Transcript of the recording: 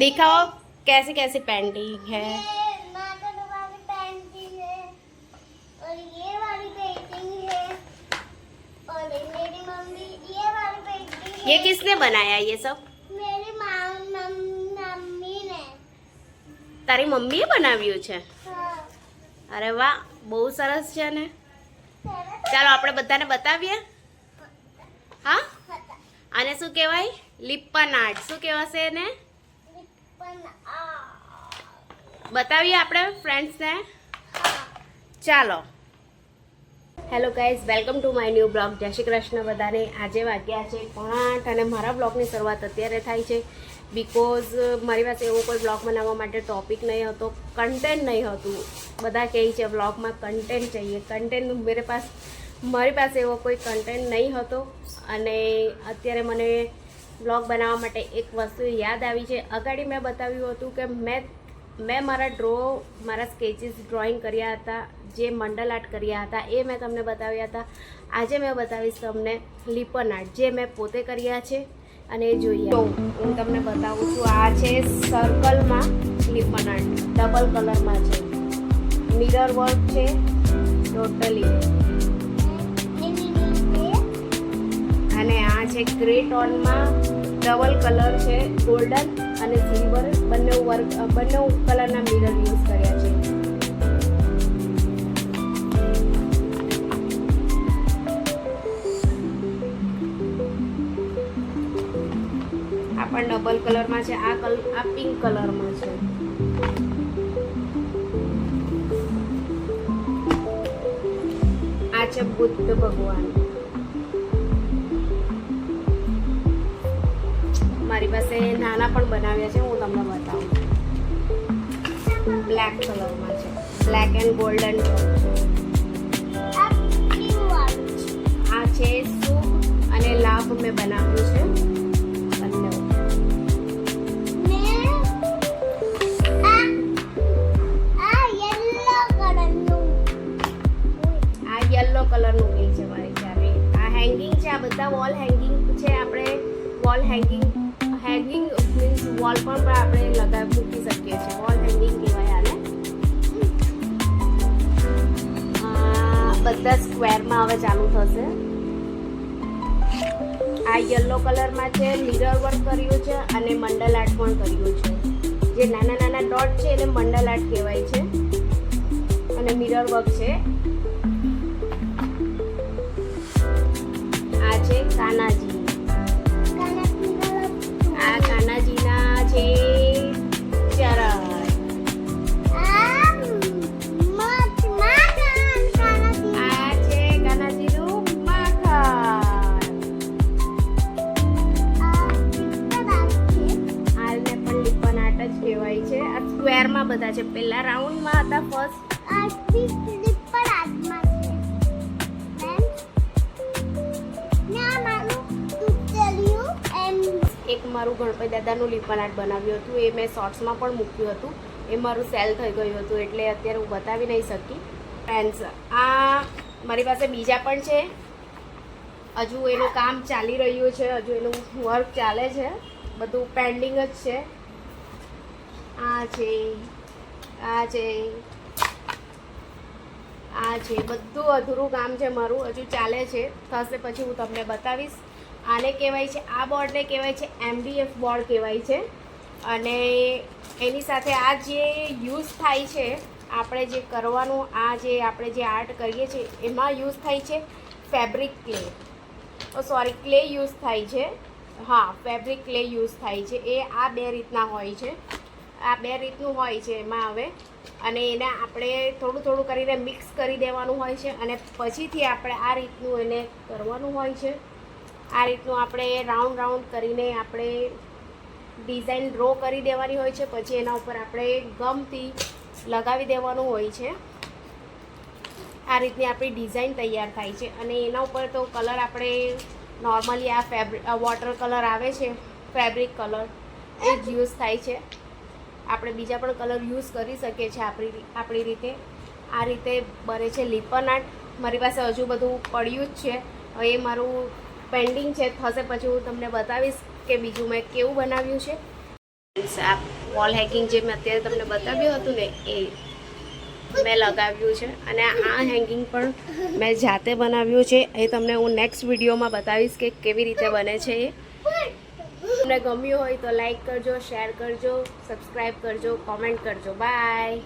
दिखाओ कैसी कैसी पेंटिंग है। वाली पेंटिंग है और ये वाली पेंटिंग है और मेरी मम्मी ये वाली पेंटिंग है। ये किसने बनाया ये सब? मेरी मम्मी ने। તારી મમ્મીએ બનાવ્યું છે? हाँ। અરે વાહ, બહુ સરસ છે ને। ચાલો આપણે બધાને બતાવીએ। હા, આને શું કહેવાય? લિપ્પન આર્ટ। શું કહેવાશે એને? બતાવીએ આપણે ફ્રેન્ડ્સને। ચાલો। Hello guys, welcome to my new blog. જય શ્રી કૃષ્ણ બધાને। આજે વાગ્યા છે 8 અને મારા બ્લોગની શરૂઆત અત્યારે થાય છે બિકોઝ મારી પાસે એવો કોઈ બ્લોગ બનાવવા માટે ટોપિક નહીં હતો, કન્ટેન્ટ નહીં હતું। બધા કહે છે બ્લોગમાં કન્ટેન્ટ चाहिए, કન્ટેન્ટ મારી પાસે એવો કોઈ કન્ટેન્ટ નહીં હતો અને અત્યારે મને બ્લોગ બનાવવા માટે એક વસ્તુ યાદ આવી છે। અગાડી મેં બતાવ્યું હતું કે મેં મારા સ્કેચીસ ડ્રોઈંગ કર્યા હતા, જે મંડલ આર્ટ કર્યા હતા એ મેં તમને બતાવ્યા હતા। આજે મેં બતાવીશ તમને લિપન આર્ટ, જે મેં પોતે કર્યા છે અને એ જોઈએ। તો હું તમને બતાવું છું। આ છે સર્કલમાં લિપન આર્ટ, ડબલ કલરમાં છે, મિરર વર્ક છે ટોટલી, અને આ છે ગ્રે ટોનમાં ડબલ કલર છે, ગોલ્ડન અને સિલ્વર બંને કલરના મિરર યુઝ કર્યા છે। આ પણ ડબલ કલરમાં છે, આ પિંક કલરમાં છે। આ છે બુદ્ધ ભગવાન। મારી પાસે નાના પણ બનાવ્યા છે, હું તમને બતાવું। બ્લેક કલરમાં છે, બ્લેક એન્ડ ગોલ્ડન આ છે શુભ અને લાભ મેં બનાવ્યું છે બંને। આ યલો કલરનું બી છે મારી પાસે। આ હેંગિંગ છે, આ બધા વોલ હેંગિંગ છે। આપણે વોલ હેંગિંગ મીન્સ વોલ પણ આપણે મૂકી શકીએ છીએ, વોલ હેંગિંગ કહેવાય આને। બધા સ્ક્વેરમાં હવે ચાલુ થશે। આ યલો કલરમાં છે, મિરર વર્ક કર્યું છે અને મંડલ આર્ટ પણ કર્યું છે। જે નાના નાના ડોટ છે એને મંડલ આર્ટ કહેવાય છે અને મિરર વર્ક છે। આ છે કાનાજી। આ કાનાજીના છે ચરણ। આ છે કાનાજીનું માખણ। આને પણ લિપન આર્ટ જ કહેવાય છે। આ સ્ક્વેરમાં બધા છે, પહેલા રાઉન્ડમાં હતા ફર્સ્ટ। એક મારું ગણપતિ દાદાનું લિપન આર્ટ બનાવ્યું હતું, એ મેં શોર્ટ્સમાં પણ મૂક્યું હતું, એ મારું સેલ થઈ ગયું હતું એટલે અત્યારે હું બતાવી નહીં શકી ફ્રેન્ડ્સ। આ મારી પાસે બીજા પણ છે, હજુ એનું કામ ચાલી રહ્યું છે, હજુ એનું વર્ક ચાલે છે, બધું પેન્ડિંગ જ છે। આ છે, આ છે, આ છે, બધું અધૂરું કામ છે મારું, હજુ ચાલે છે, થશે પછી હું તમને બતાવીશ। આને કહેવાય છે, આ બોર્ડને કહેવાય છે MDF બોર્ડ કહેવાય છે અને એની સાથે આ જે યુઝ થાય છે આપણે જે કરવાનું, આ જે આપણે જે આર્ટ કરીએ છીએ એમાં યુઝ થાય છે ફેબ્રિક ક્લે, ક્લે યુઝ થાય છે। હા, ફેબ્રિક ક્લે યુઝ થાય છે। એ આ બે રીતના હોય છે, આ બે રીતનું હોય છે એમાં હવે, અને એને આપણે થોડું થોડું કરીને મિક્સ કરી દેવાનું હોય છે અને પછીથી આપણે આ રીતનું એને કરવાનું હોય છે। આ રીતનું આપણે રાઉન્ડ કરીને આપણે ડિઝાઇન ડ્રો કરી દેવાની હોય છે, પછી એના ઉપર આપણે ગમથી લગાવી દેવાનું હોય છે। આ રીતની આપણી ડિઝાઇન તૈયાર થાય છે અને એના ઉપર તો કલર આપણે નોર્મલી આ વોટર કલર આવે છે, ફેબ્રિક કલર, એ જ યુઝ થાય છે। આપણે બીજા પણ કલર યુઝ કરી શકીએ છીએ આપણી રીતે। આ રીતે બને છે લિપન આર્ટ। મારી પાસે હજુ બધું પડ્યું જ છે, હવે એ મારું પેન્ડિંગ છે, થશે પછી હું તમને બતાવીશ કે બીજું મેં કેવું બનાવ્યું છે। આ વોલ હેંગિંગ જે મેં અત્યારે તમને બતાવ્યું હતું ને એ મેં લગાવ્યું છે અને આ હેંગિંગ પણ મેં જાતે બનાવ્યું છે. એ તમને હું નેક્સ્ટ વિડીયોમાં બતાવીશ કે કેવી રીતે બને છે એ. તમને ગમ્યું હોય તો લાઈક કરજો, શેર કરજો, સબસ્ક્રાઈબ કરજો, કોમેન્ટ કરજો. બાય.